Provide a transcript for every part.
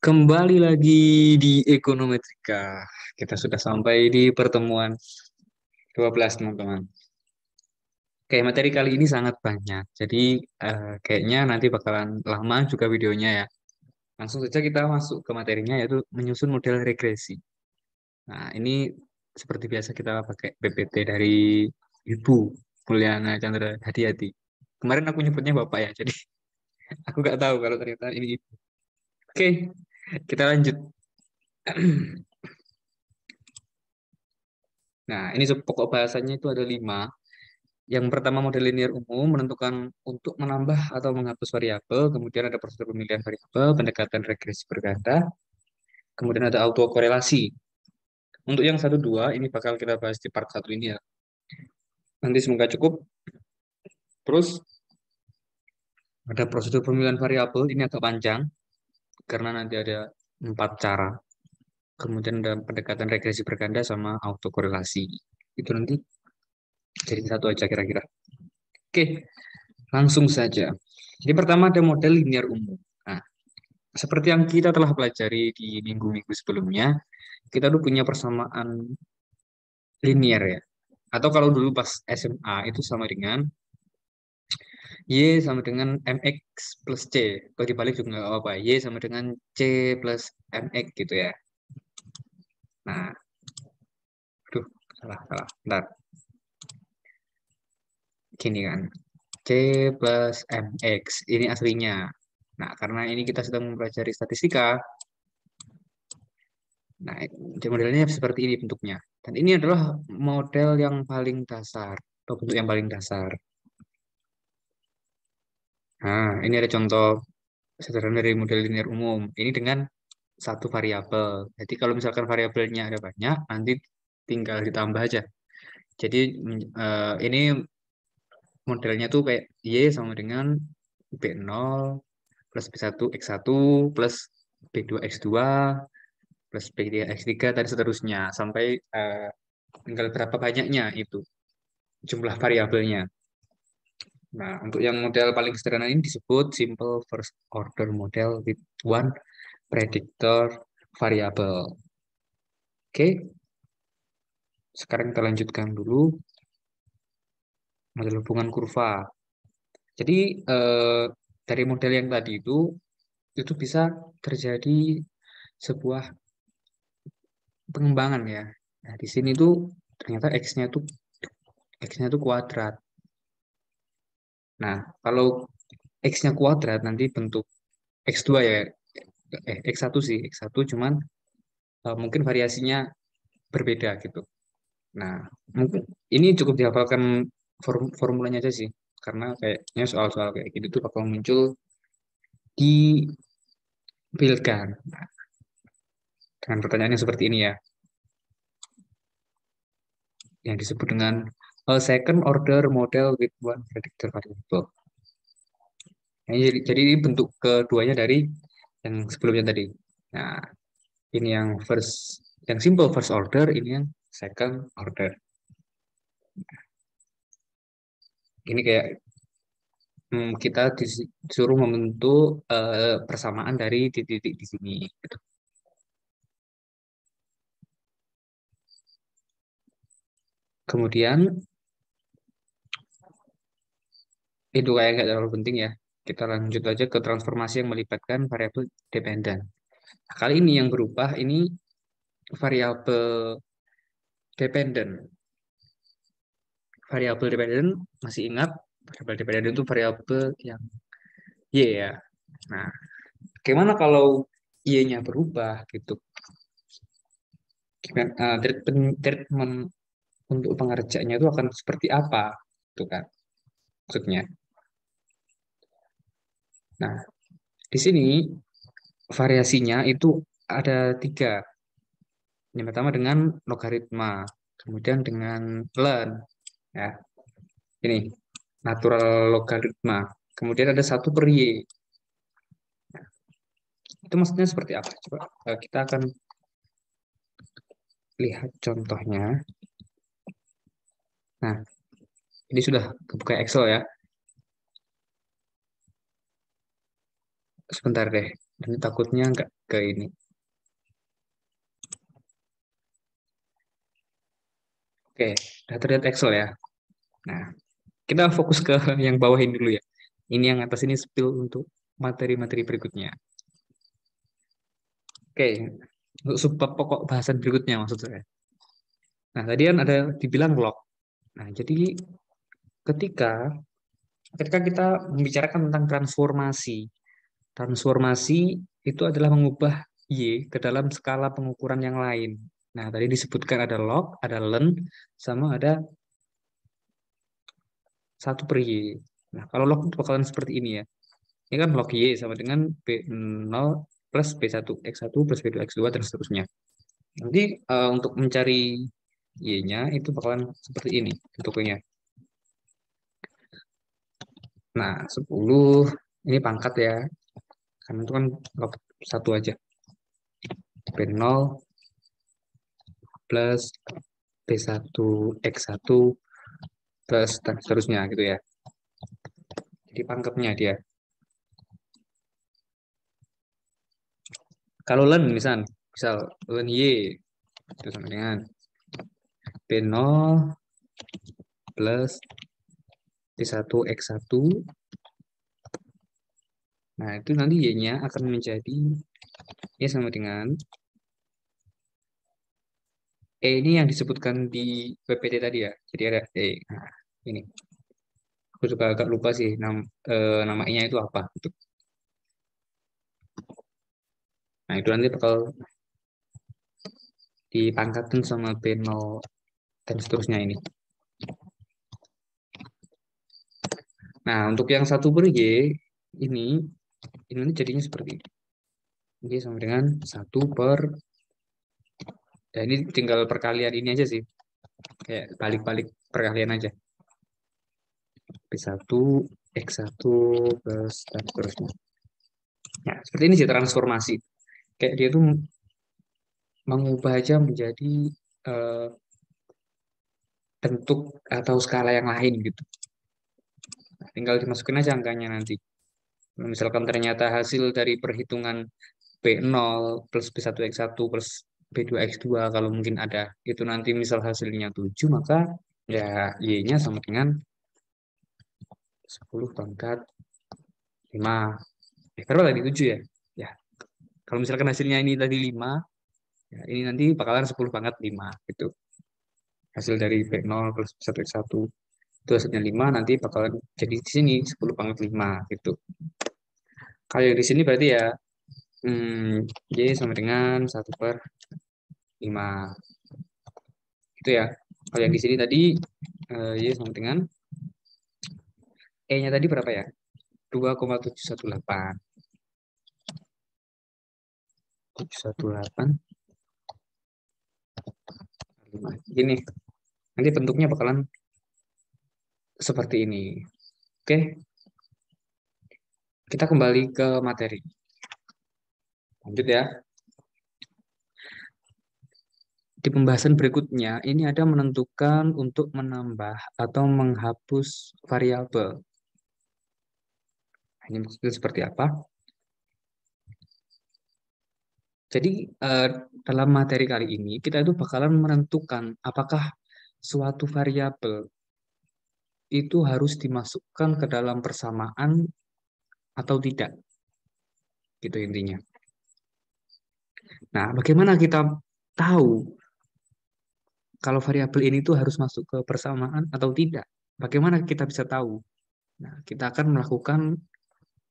Kembali lagi di Ekonometrika. Kita sudah sampai di pertemuan 12, teman-teman. Oke, materi kali ini sangat banyak. Jadi, kayaknya nanti bakalan lama juga videonya ya. Langsung saja kita masuk ke materinya, yaitu menyusun model regresi. Nah, ini seperti biasa kita pakai PPT dari Ibu Mulyana Chandra Hadiati. Kemarin aku nyebutnya Bapak ya, jadi aku nggak tahu kalau ternyata ini Ibu. Oke, kita lanjut. Nah, ini pokok bahasanya itu ada 5. Yang pertama model linear umum menentukan untuk menambah atau menghapus variabel, kemudian ada prosedur pemilihan variabel, pendekatan regresi berganda, kemudian ada autokorelasi. Untuk yang satu dua ini bakal kita bahas di part satu ini ya. Nanti semoga cukup. Terus ada prosedur pemilihan variabel, ini agak panjang karena nanti ada 4 cara. Kemudian ada pendekatan regresi berganda sama autokorelasi. Itu nanti jadi satu aja kira-kira. Oke, langsung saja. Jadi pertama ada model linear umum. Nah, seperti yang kita telah pelajari di minggu-minggu sebelumnya, kita tuh punya persamaan linear ya. Atau kalau dulu pas SMA itu sama dengan Y sama dengan MX plus C. Kalau dibalik juga nggak apa-apa. Y sama dengan C plus MX gitu ya. Nah, aduh, salah. Bentar. Gini kan. C plus MX. Ini aslinya. Nah, karena ini kita sedang mempelajari statistika, nah, modelnya seperti ini bentuknya. Dan ini adalah model yang paling dasar, atau bentuk yang paling dasar. Nah, ini ada contoh sederhana dari model linear umum. Ini dengan satu variabel. Jadi kalau misalkan variabelnya ada banyak, nanti tinggal ditambah aja. Jadi ini modelnya tuh kayak Y sama dengan B0 plus B1 X1 plus B2 X2 plus B3 X3 dan seterusnya sampai tinggal berapa banyaknya itu jumlah variabelnya. Nah, untuk yang model paling sederhana ini disebut simple first order model with one predictor variable. Oke, sekarang kita lanjutkan dulu model hubungan kurva. Jadi dari model yang tadi itu bisa terjadi sebuah pengembangan ya. Nah, di sini tuh ternyata x-nya tuh kuadrat. Nah, kalau x-nya kuadrat nanti bentuk x2 ya. X1 sih, X1 cuman mungkin variasinya berbeda gitu. Nah, mungkin ini cukup dihafalkan formulanya aja sih. Karena kayaknya soal-soal kayak gitu tuh bakal muncul di Pilkan. Dengan pertanyaannya seperti ini ya, yang disebut dengan a second order model with one predictor variable. Nah, jadi ini bentuk keduanya dari yang sebelumnya tadi. Nah, ini yang simple first order, ini yang second order. Ini kayak kita disuruh membentuk persamaan dari titik-titik di sini. Gitu. Kemudian itu kayak nggak terlalu penting ya. Kita lanjut aja ke transformasi yang melibatkan variabel dependen. Nah, kali ini yang berubah ini variabel dependen. Variabel dependen masih ingat variabel dependen itu variabel yang y ya. Nah, gimana kalau y-nya berubah gitu? Gimana, treatment untuk pengerjanya itu akan seperti apa? Itu kan maksudnya. Nah, di sini variasinya itu ada 3. Yang pertama dengan logaritma, kemudian dengan ln, ya. Ini natural logaritma. Kemudian ada 1/y. Itu maksudnya seperti apa? Coba kita akan lihat contohnya. Nah, ini sudah kebuka Excel ya. Sebentar deh. Dan takutnya nggak ke ini. Oke, udah terlihat Excel ya. Nah, kita fokus ke yang bawah ini dulu ya. Ini yang atas ini spill untuk materi-materi berikutnya. Oke, untuk subbab pokok bahasan berikutnya maksud saya. Nah, tadi kan ada dibilang log. Nah, jadi ketika ketika kita membicarakan tentang transformasi, transformasi itu adalah mengubah Y ke dalam skala pengukuran yang lain. Nah, tadi disebutkan ada log, ada len, sama ada satu per Y. Nah, kalau log itu bakalan seperti ini ya. Ini kan log Y sama dengan B0 plus B1 X1 plus B2 X2 dan seterusnya. Nanti untuk mencari Y-nya itu bakalan seperti ini bentuknya. Nah, 10 ini pangkat ya. Karena itu kan log satu aja. B0 plus B1 X1 plus dan seterusnya gitu ya. Jadi pangkatnya dia. Kalau len misal len Y itu sama dengan B0 plus B1 X1. Nah, itu nanti Y-nya akan menjadi Y sama dengan ini yang disebutkan di PPT tadi ya. Jadi ada Nah, ini. Aku juga agak lupa sih namanya itu apa. Gitu. Nah, itu nanti bakal dipangkatin sama B0 dan seterusnya ini. Nah, untuk yang satu per Y ini nanti jadinya seperti ini. Y sama dengan 1 per, ya ini tinggal perkalian ini aja sih. Kayak balik-balik perkalian aja. B1 X1 plus dan seterusnya. Ya, seperti ini sih transformasi. Kayak dia tuh mengubah aja menjadi eh, bentuk atau skala yang lain gitu. Nah, tinggal dimasukin aja angkanya nanti. Kalau misalkan ternyata hasil dari perhitungan B0 plus B1 X1 plus B2 X2 kalau mungkin ada itu nanti misal hasilnya 7 maka ya Y-nya sama dengan 10 pangkat 5. Berapa tadi 7 ya? Ya, kalau misalkan hasilnya ini tadi 5, ya ini nanti bakalan 10 pangkat 5 gitu. Hasil dari B0 plus B1 X1 itu hasilnya 5 nanti bakalan jadi di sini 10 pangkat 5 gitu. Kalau yang di sini berarti ya Y sama dengan 1/5 itu ya. Kalau yang di sini tadi Y sama dengan E-nya tadi berapa ya? 2,718. 718 gini. Nanti bentuknya bakalan seperti ini. Oke, kita kembali ke materi. Lanjut ya. Di pembahasan berikutnya, ini ada menentukan untuk menambah atau menghapus variabel. Ini maksudnya seperti apa? Jadi, dalam materi kali ini, kita itu bakalan menentukan apakah suatu variabel itu harus dimasukkan ke dalam persamaan atau tidak. Gitu intinya. Nah, bagaimana kita tahu kalau variabel ini tuh harus masuk ke persamaan atau tidak? Bagaimana kita bisa tahu? Nah, kita akan melakukan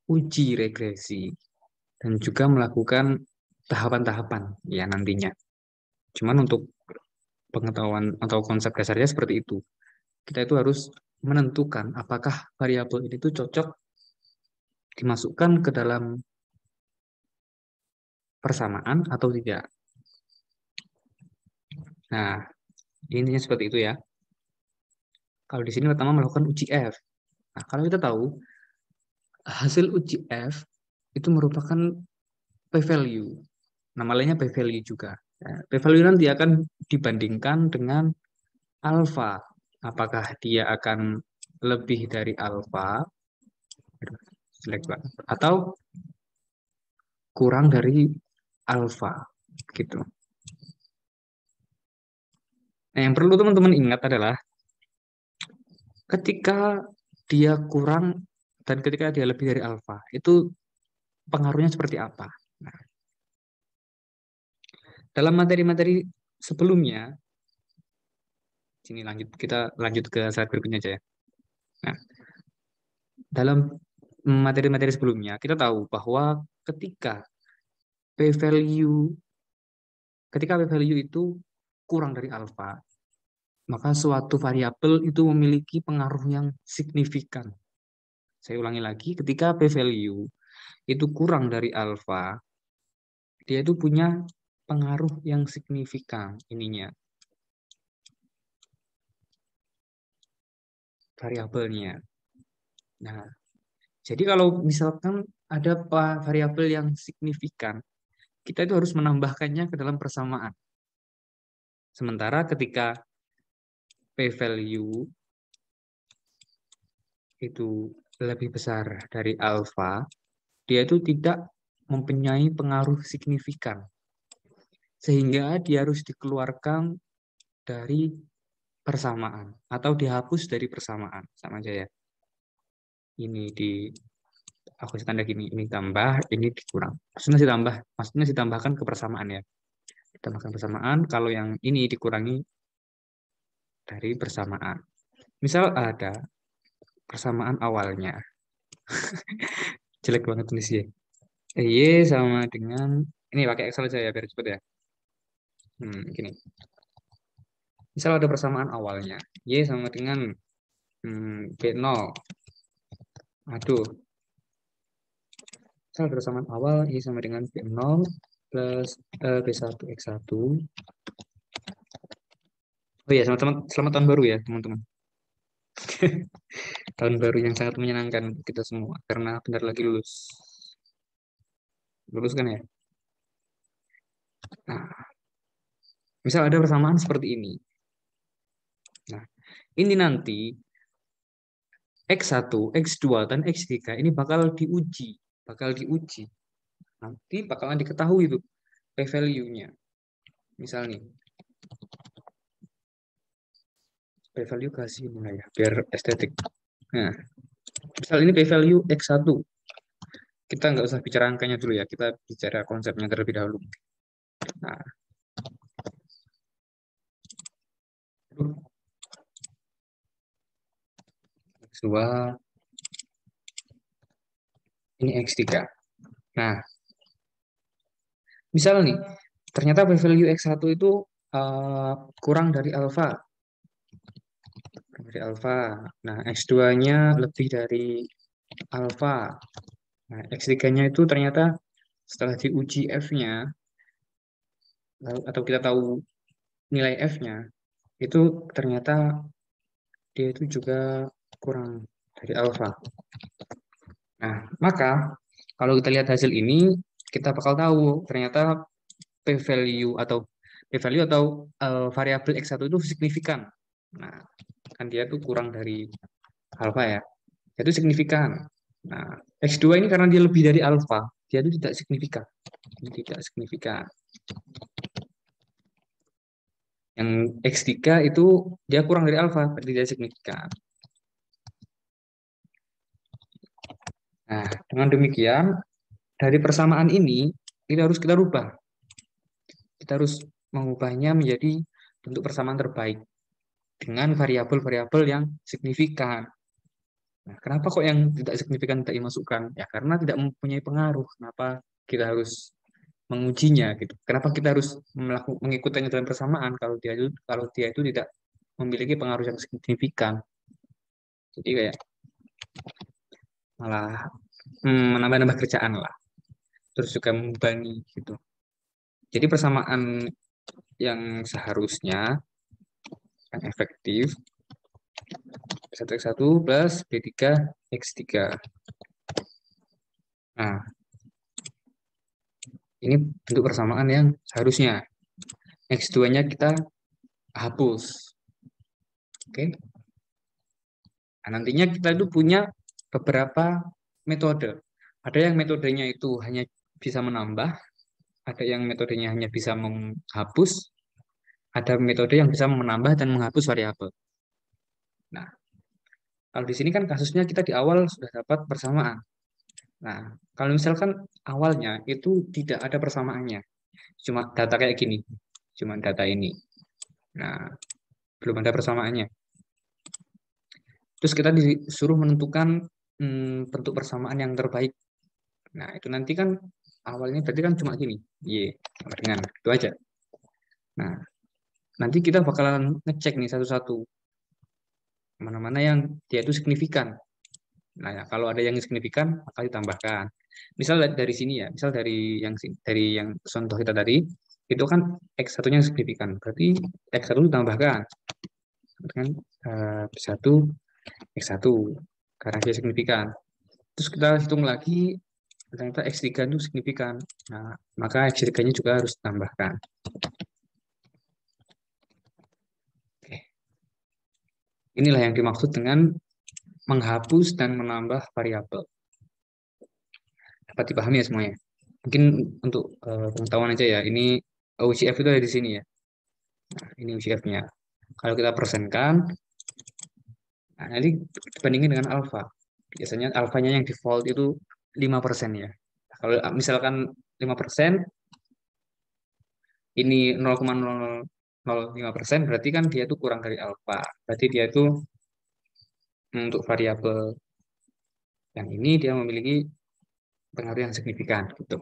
uji regresi dan juga melakukan tahapan-tahapan ya nantinya. Cuman untuk pengetahuan atau konsep dasarnya seperti itu. Kita itu harus menentukan apakah variabel ini tuh cocok dimasukkan ke dalam persamaan atau tidak. Nah, intinya seperti itu ya. Kalau di sini pertama melakukan uji F. Nah, kalau kita tahu hasil uji F itu merupakan p-value. Nama lainnya p-value juga. Ya, p-value nanti akan dibandingkan dengan alfa. Apakah dia akan lebih dari alfa? Aduh, jelek banget. Atau kurang dari alfa gitu. Nah, yang perlu teman-teman ingat adalah ketika dia kurang dan ketika dia lebih dari alfa, itu pengaruhnya seperti apa? Nah, dalam materi-materi sebelumnya, sini lanjut kita lanjut ke slide berikutnya aja ya. Nah, dalam materi-materi sebelumnya kita tahu bahwa ketika p value ketika p value itu kurang dari alfa, maka suatu variabel itu memiliki pengaruh yang signifikan. Saya ulangi lagi, ketika p value itu kurang dari alfa, dia itu punya pengaruh yang signifikan ininya, variabelnya. Nah, jadi kalau misalkan ada variabel yang signifikan, kita itu harus menambahkannya ke dalam persamaan. Sementara ketika p-value itu lebih besar dari alfa, dia itu tidak mempunyai pengaruh signifikan. Sehingga dia harus dikeluarkan dari persamaan atau dihapus dari persamaan. Sama aja ya. Ini di aku tanda gini, ini tambah, ini dikurang. Maksudnya ditambahkan ke persamaan ya. Ditambahkan persamaan, kalau yang ini dikurangi dari persamaan. Misal ada persamaan awalnya. Jelek banget tulisnya. Y sama dengan, ini pakai Excel aja ya biar cepet ya. Gini. Misal ada persamaan awalnya. Y sama dengan B0. Aduh, misal ada persamaan awal Y sama dengan B0 plus B1 X1. Oh iya, selamat tahun baru ya teman-teman. Tahun baru yang sangat menyenangkan kita semua karena bentar lagi lulus. Lulus kan ya? Nah, misal ada persamaan seperti ini. Nah, ini nanti X1, X2, dan X3 ini bakal diuji. Nanti bakalan diketahui itu p-value-nya. Misal nih, p-value kasih mana ya, biar estetik. Nah, misal ini p-value X1. Kita nggak usah bicara angkanya dulu ya, kita bicara konsepnya terlebih dahulu. Nah, X2, ini X3. Nah, misal nih, ternyata p-value X1 itu kurang dari alfa. Dari alfa. Nah, X2-nya lebih dari alfa. Nah, X3-nya itu ternyata setelah diuji F-nya, atau kita tahu nilai F-nya, itu ternyata dia itu juga kurang dari alfa. Nah, maka kalau kita lihat hasil ini, kita bakal tahu ternyata p-value atau variabel X1 itu signifikan. Nah, kan dia tuh kurang dari alfa ya. Itu signifikan. Nah, X2 ini karena dia lebih dari alfa, dia itu tidak signifikan. Tidak signifikan. Yang X3 itu dia kurang dari alfa, berarti dia signifikan. Nah, dengan demikian, dari persamaan ini, kita rubah. Kita harus mengubahnya menjadi bentuk persamaan terbaik dengan variabel-variabel yang signifikan. Nah, kenapa kok yang tidak signifikan tidak dimasukkan? Ya, karena tidak mempunyai pengaruh. Kenapa kita harus mengujinya gitu? Kenapa kita harus mengikutinya dalam persamaan kalau dia itu tidak memiliki pengaruh yang signifikan? Jadi kayak malah menambah-nambah kerjaan lah. Terus juga membebani gitu. Jadi persamaan yang seharusnya yang efektif B1 X1 plus B3 X3. Nah, ini bentuk persamaan yang seharusnya. X2-nya kita hapus. Oke. Nah, nantinya kita itu punya beberapa metode. Ada yang metodenya itu hanya bisa menambah, ada yang metodenya hanya bisa menghapus, ada metode yang bisa menambah dan menghapus variabel. Nah, kalau di sini kan kasusnya kita di awal sudah dapat persamaan. Nah, kalau misalkan awalnya itu tidak ada persamaannya, cuma data kayak gini, cuma data ini. Nah, belum ada persamaannya. Terus kita disuruh menentukan bentuk persamaan yang terbaik. Nah, itu nanti kan awalnya berarti kan cuma gini, Y, sama dengan itu aja. Nah, nanti kita bakalan ngecek nih satu-satu mana-mana yang dia itu signifikan. Nah, ya, kalau ada yang signifikan maka ditambahkan. Misal dari sini ya, misal dari yang contoh kita tadi itu kan X1-nya signifikan. Berarti X1 ditambahkan dengan satu X1 karena dia signifikan. Terus kita hitung lagi ternyata X3 itu signifikan. Nah, maka X3-nya juga harus ditambahkan. Oke. Inilah yang dimaksud dengan menghapus dan menambah variabel. Dapat dipahami ya semuanya? Mungkin untuk pengetahuan aja ya, ini UCF itu ada di sini ya. Nah, ini UCF-nya. Kalau kita persenkan, nah, nanti dibandingin dengan alfa. Biasanya alfanya yang default itu 5% ya. Kalau misalkan 5%, ini 0,005%, berarti kan dia itu kurang dari alfa. Berarti dia itu untuk variabel yang ini dia memiliki pengaruh yang signifikan gitu.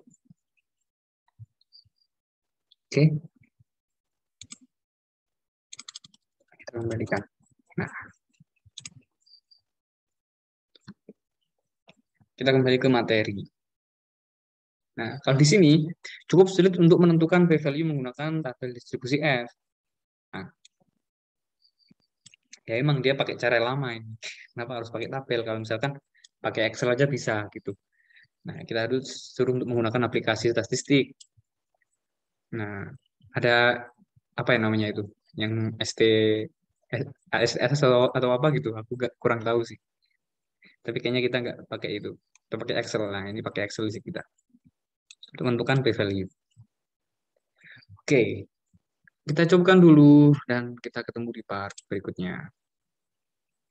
Oke, kita kembalikan. Nah, kita kembali ke materi. Nah, kalau di sini cukup sulit untuk menentukan p-value menggunakan tabel distribusi F. Nah, ya emang dia pakai cara lama ini. Kenapa harus pakai tabel? Kalau misalkan pakai Excel aja bisa gitu. Nah, kita harus suruh untuk menggunakan aplikasi statistik. Nah, ada apa yang namanya itu? Yang ST, ASS atau apa gitu? Aku gak, kurang tahu sih. Tapi kayaknya kita nggak pakai itu. Kita pakai Excel. Nah, ini pakai Excel sih kita. Untuk menentukan p-value. Oke, kita cobakan dulu dan kita ketemu di part berikutnya.